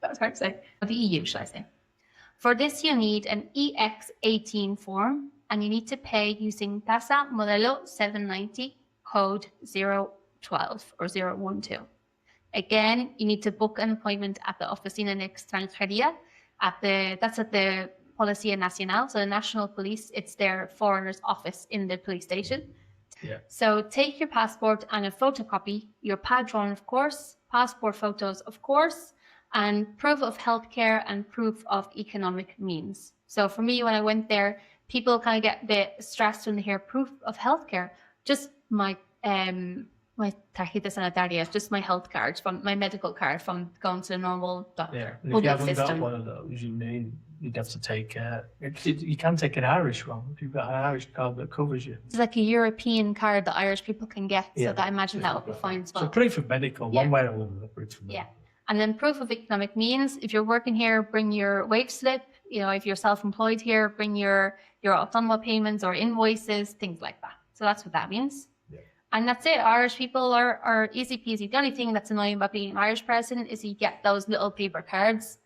That was hard to say. Of the EU, should I say. For this, you need an EX18 form and you need to pay using Tasa Modelo 790, code 012 or 012. Again, you need to book an appointment at the Oficina de Extranjería, that's at the Policía Nacional, so the National Police, it's their foreigners office in the police station. Yeah. So take your passport and a photocopy, your padron, of course, passport photos, of course, and proof of healthcare and proof of economic means. So for me, when I went there, people kind of get a bit stressed when they hear proof of healthcare. Just my tarjeta sanitaria, just my health card, from my medical card from going to a normal doctor. Yeah. And if you haven't got one of those, you'd have to take, you can take an Irish one if you've got an Irish card that covers you. It's like a European card that Irish people can get, so that I imagine that would be fine as well. So proof of medical, one way or another, proof of medical. Yeah. And then proof of economic means, if you're working here, bring your wage slip. If you're self-employed here, bring your autonomo payments or invoices, things like that. So that's what that means. Yeah. And that's it. Irish people are easy peasy. The only thing that's annoying about being an Irish person is you get those little paper cards.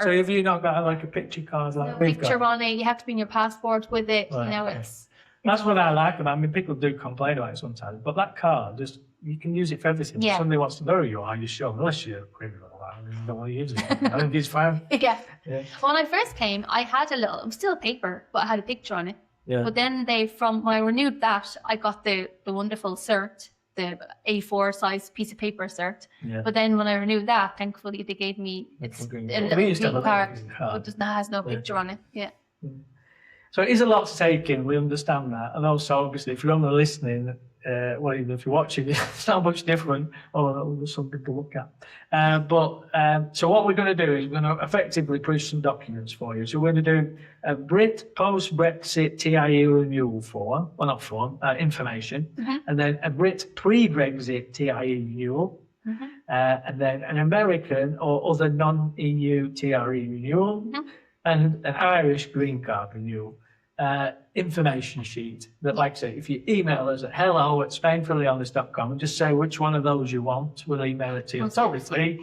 So have you not got like a picture card like we've got? Picture on it, you have to bring your passport with it. Right, it's... That's what I like about it. I mean, people do complain about it sometimes, but that card, you can use it for everything. Yeah. If somebody wants to know who you are, you show them, unless you're a criminal. I don't want to use it. I think it's fine. Yeah. When I first came, I had it was still paper, but I had a picture on it. Yeah. But then when I renewed that, I got the wonderful cert, the A4 size piece of paper cert. Yeah. But then when I renewed that, thankfully they gave me a little green card, but it has no picture on it. Yeah. So it is a lot to take in. We understand that, and also obviously if you're only listening, well, even if you're watching, it's not much different. Or there's something to look at. So what we're going to do is we're going to effectively push some documents for you. So we're going to do a Brit post-Brexit TIE renewal form, well not form, information, and then a Brit pre-Brexit TIE renewal, and then an American or other non-EU TRE renewal, and an Irish green card renewal. Information sheet that, like I say, if you email us at hello@spainfullyhonest.com and just say which one of those you want, we'll email it to you. It's only free,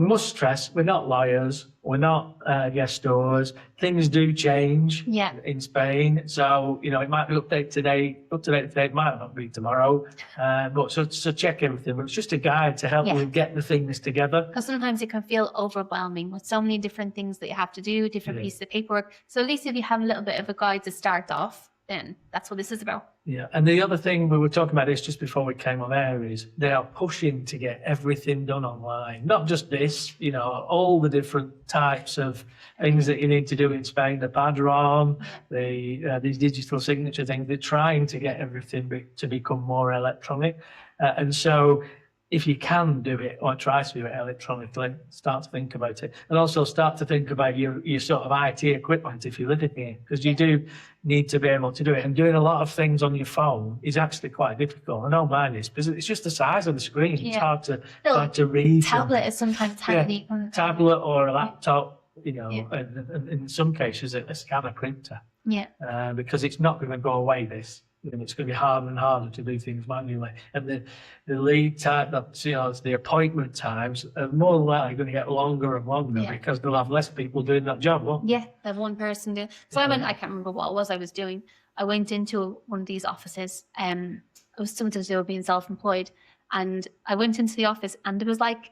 We must stress, we're not lawyers, we're not gestors. Things do change in Spain. So, it might be up to date today, it might not be tomorrow. But so check everything. But it's just a guide to help you get the things together. Because sometimes it can feel overwhelming with so many different things that you have to do, different pieces of paperwork. So at least if you have a little bit of a guide to start off, then that's what this is about. Yeah, and the other thing we were talking about this just before we came on air is they are pushing to get everything done online. Not just this, all the different types of things that you need to do in Spain, the padron, these digital signature things. They're trying to get everything to become more electronic. And so if you can do it or try to do it electronically, start to think about it. And also start to think about your sort of IT equipment if you live in here, because you do need to be able to do it. And doing a lot of things on your phone is actually quite difficult. I don't mind this because it's just the size of the screen. It's hard to read. Tablet is sometimes handy. Tablet or a laptop, and in some cases a scanner printer. Yeah. Because it's not going to go away, this. It's going to be harder and harder to do things manually, and the lead time, the appointment times are more than likely going to get longer and longer because they'll have less people doing that job. They have one person doing. So I can't remember what it was I was doing. I went into one of these offices, it was something to do with being self-employed, and I went into the office, and it was like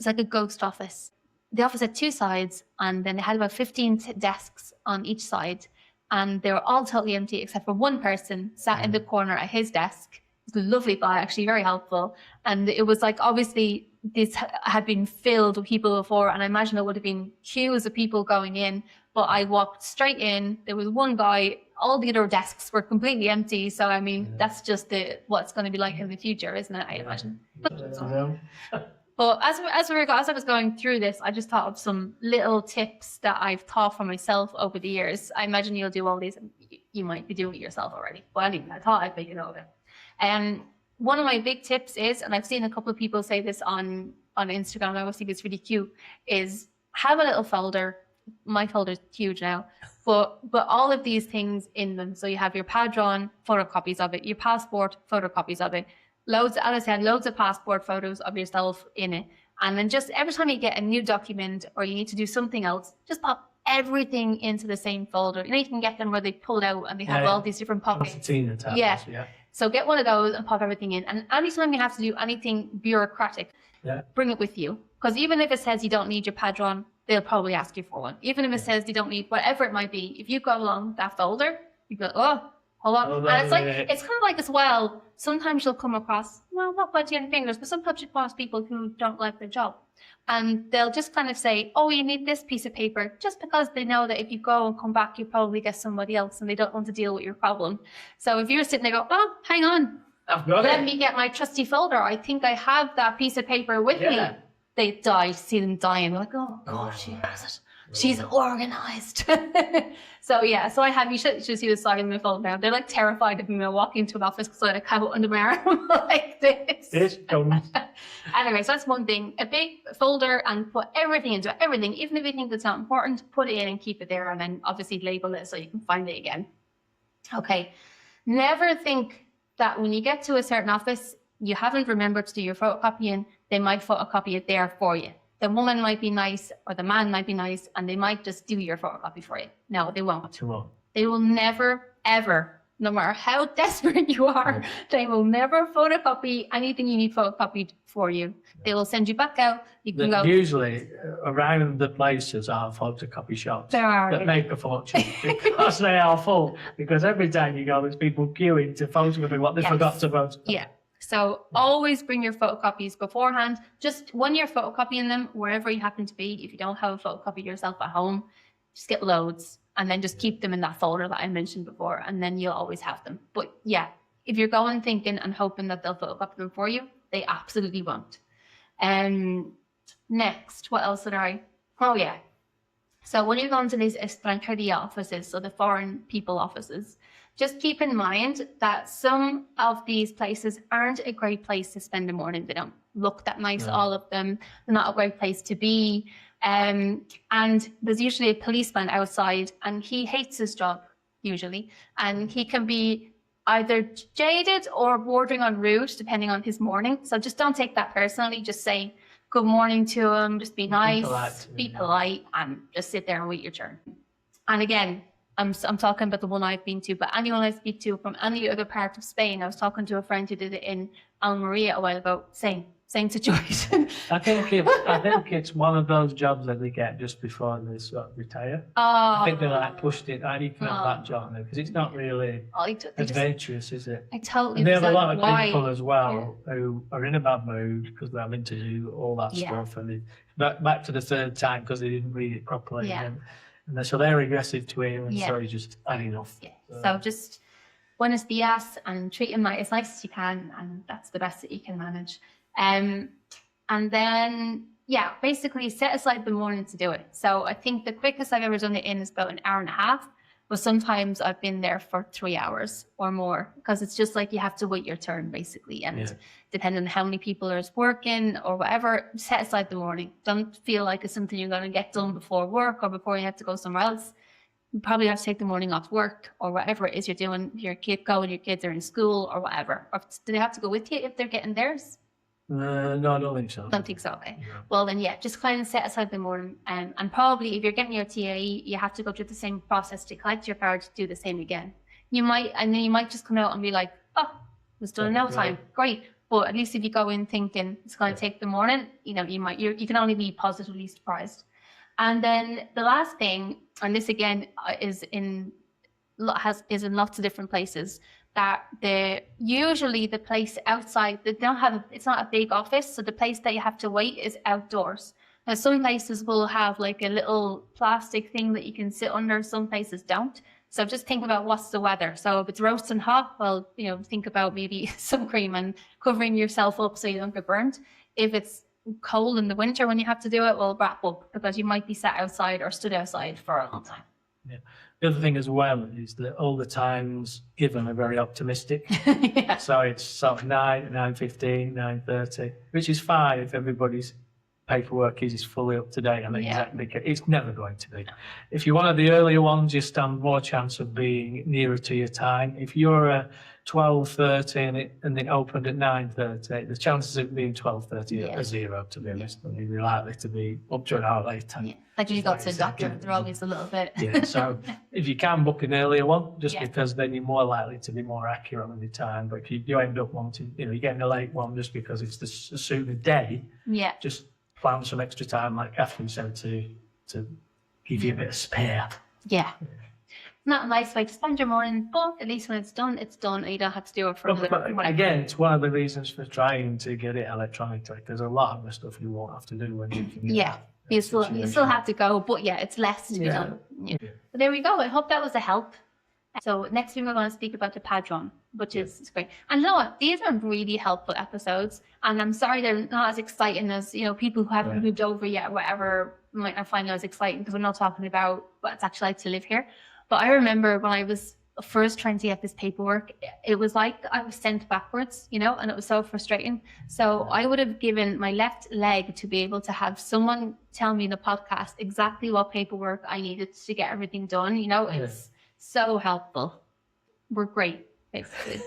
a ghost office. The office had two sides, and then it had about 15 desks on each side. And they were all totally empty except for one person sat in the corner at his desk. It was a lovely guy, actually very helpful. And it was like, obviously this had been filled with people before, and I imagine there would have been queues of people going in, but I walked straight in. There was one guy, all the other desks were completely empty. So, I mean, that's just what's going to be like in the future, isn't it? I imagine. But as I was going through this, I just thought of some little tips that I've taught for myself over the years. I imagine you'll do all these, and you might be doing it yourself already. But anyway, I thought I'd let you know of it. And one of my big tips is, and I've seen a couple of people say this on Instagram, I always think it's really cute, is have a little folder. My folder's huge now, but all of these things in them. So you have your padron, photocopies of it, your passport, photocopies of it. Loads of passport photos of yourself in it. And then just every time you get a new document or you need to do something else, just pop everything into the same folder. You know, you can get them where they pull out and they have all these different pockets. Concertina tablets, Yeah. So get one of those and pop everything in. And anytime you have to do anything bureaucratic, bring it with you. Because even if it says you don't need your Padron, they'll probably ask you for one. Even if it says you don't need whatever it might be, if you go along that folder, you go, oh, hold on. And it's like, it's kind of like as well, sometimes you'll come across, well, not pointing any fingers, but sometimes you cross people who don't like their job. And they'll just kind of say, oh, you need this piece of paper, just because they know that if you go and come back, you probably get somebody else and they don't want to deal with your problem. So if you're sitting there go, oh, hang on, let me get my trusty folder. I think I have that piece of paper with me. They die, see them dying. They're like, oh, God, she has it. She's organized. So yeah, so I have, you should see the side of my folder now. They're like terrified of me when I walk into an office because I like have it under my arm like this. Anyway, so that's one thing. A big folder and put everything into it, everything. Even if you think it's not important, put it in and keep it there, and then obviously label it so you can find it again. Okay. Never think that when you get to a certain office, you haven't remembered to do your photocopying, they might photocopy it there for you. The woman might be nice or the man might be nice and they might just do your photocopy for you. No, they won't. They will never, ever, no matter how desperate you are, they will never photocopy anything you need photocopied for you. They will send you back out. You can go. Usually around the places are photocopy shops that make a fortune because they are full. Because every time you go, there's people queuing to photocopy what they forgot to photocopy. Yeah. So always bring your photocopies beforehand. Just when you're photocopying them, wherever you happen to be, if you don't have a photocopy yourself at home, just get loads and then just keep them in that folder that I mentioned before, and then you'll always have them. But yeah, if you're going thinking and hoping that they'll photocopy them for you, they absolutely won't. Next, what else did I? Oh yeah. So when you're going to these Extranjero offices, so the foreign people offices, just keep in mind that some of these places aren't a great place to spend the morning. They don't look that nice, all of them. They're not a great place to be. And there's usually a policeman outside and he hates his job, usually. And he can be either jaded or bordering on rude, depending on his morning. So just don't take that personally. Just say good morning to him. Just be nice, be polite, and just sit there and wait your turn. And again, I'm talking about the one I've been to, but anyone I speak to from any other part of Spain, I was talking to a friend who did it in Almeria a while ago, same situation. I think it's one of those jobs that they get just before they sort of retire. I think they like pushed it, you can have that job now, because it's not really adventurous, is it? I totally And they have a lot of people as well who are in a bad mood because they're having to do all that stuff, and back to the third time because they didn't read it properly. And so they're aggressive to him, and so he's just had enough. So just buenos dias and treat him as nice as you can, and that's the best that you can manage. And then, basically set aside the morning to do it. So I think the quickest I've ever done it in is about an hour and a half, but sometimes I've been there for 3 hours or more, because it's just like you have to wait your turn, basically. And depending on how many people are working or whatever, set aside the morning. Don't feel like it's something you're going to get done before work or before you have to go somewhere else. You probably have to take the morning off work or whatever it is you're doing. Your kids are in school or whatever. Or do they have to go with you if they're getting theirs? No, I don't think so. Don't think so, okay. Yeah. Well then, just kind of set aside the morning. And probably if you're getting your TAE, you have to go through the same process to collect your card to do the same again. You might just come out and be like, oh, it was done in no time, great. But at least if you go in thinking it's going to take the morning, you can only be positively surprised. And then the last thing, and this again is in lots of different places, that usually the place outside, it's not a big office, so the place that you have to wait is outdoors. Now some places will have like a little plastic thing that you can sit under, some places don't. So just think about what's the weather. So if it's roasting hot, well, think about maybe sun cream and covering yourself up so you don't get burnt. If it's cold in the winter when you have to do it, well, wrap up, because you might be sat outside or stood outside for a long time. Yeah. The other thing as well is that all the times given are very optimistic. So it's sort of 9, 9:15, 9:30, which is fine if everybody's paperwork is fully up to date. Exactly, it's never going to be. If you're one of the earlier ones, you stand more chance of being nearer to your time. If you're a 12:30 and it opened at 9:30, the chances of it being 12:30 are zero, to be honest. I mean, you're likely to be up to an hour later. Yeah. Like when you go to the doctor, they're always a little bit. Yeah, so if you can book an earlier one, just because then you're more likely to be more accurate on the time. But if you do end up wanting, you're getting a late one just because it's the sooner day, just plan some extra time, like Catherine said, to give you a bit of spare. Yeah. Not a nice way to spend your morning, but at least when it's done, and you don't have to do it for But again, it's one of the reasons for trying to get it electronically. There's a lot of the stuff you won't have to do when you can get that. You still have to go, but it's less to be done. Yeah. But there we go. I hope that was a help. So next week we're going to speak about the Padron, which is great. And you know what? These are really helpful episodes. And I'm sorry they're not as exciting as, people who haven't moved over yet or whatever might not find it as exciting because we're not talking about what it's actually like to live here. But I remember when I was first trying to get this paperwork, it was like I was sent backwards, and it was so frustrating. So I would have given my left leg to be able to have someone tell me in the podcast exactly what paperwork I needed to get everything done. It's so helpful. We're great, basically.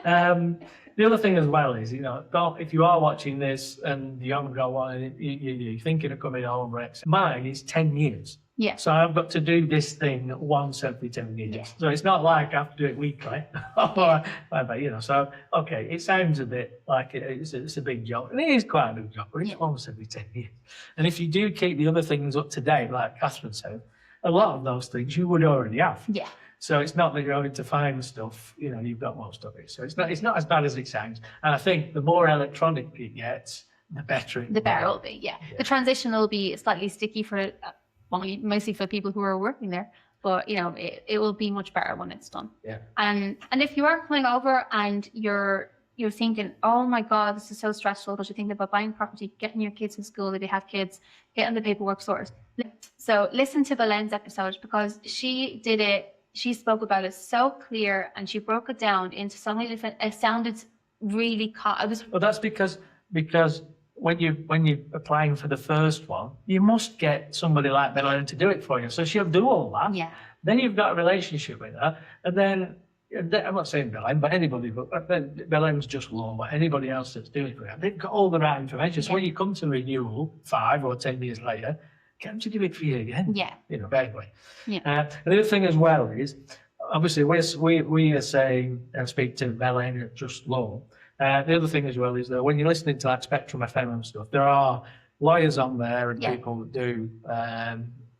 The other thing as well is, if you are watching this and you haven't got one, and you're thinking of coming home, mine is 10 years. Yeah. So I've got to do this thing once every 10 years. Yeah. So it's not like I have to do it weekly. So, okay, it sounds a bit like it's a big job. And it is quite a big job, but it's once every 10 years. And if you do keep the other things up to date, like Catherine said, a lot of those things you would already have. Yeah. So it's not that you're having to find stuff, you've got most of it. So it's not as bad as it sounds. And I think the more electronic it gets, the better it will be, yeah. The transition will be slightly sticky for mostly for people who are working there, but it will be much better when it's done. Yeah. And if you are coming over and you're thinking, oh my God, this is so stressful, because you're thinking about buying property, getting your kids in school if they have kids, getting the paperwork sorted. So listen to Belen's episode, because she did it. She spoke about it so clear, and she broke it down into so many different. It sounded really. Well, that's because when you're applying for the first one, you must get somebody like Belen to do it for you. So she'll do all that. Yeah. Then you've got a relationship with her, and then I'm not saying Belen, but anybody. But Belen's just law. But anybody else that's doing it for you, they've got all the right information. So when you come to renewal 5 or 10 years later, get them to do it for you again. Yeah. Anyway. Yeah. And the other thing as well is, obviously, we are saying speak to Belen at Just Law. The other thing as well is that when you're listening to like Spectrum FM and stuff, there are lawyers on there and people that do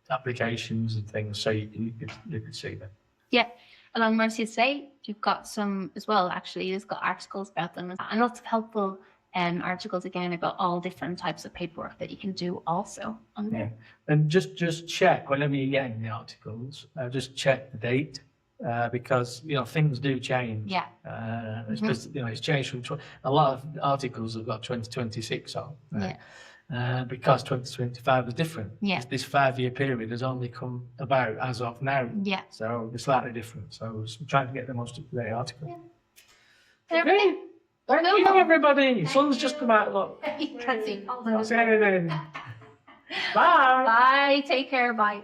applications and things, so you could see them. Yeah. And on Mercy Today, you've got some as well, actually. You've got articles about them and lots of helpful articles again about all different types of paperwork that you can do also on there. And just check whenever you're getting the articles, just check the date. Because things do change. Yeah. It's changed from a lot of articles have got 2026 on. Right? Yeah. Because 2025 is different. Yeah. This 5-year period has only come about as of now. Yeah. So it's slightly different. So I'm trying to get the most up-to-date article. Yeah. Okay. Thank you, everybody. Sun's just come out. Look. You can't see. Bye. Bye. Take care. Bye.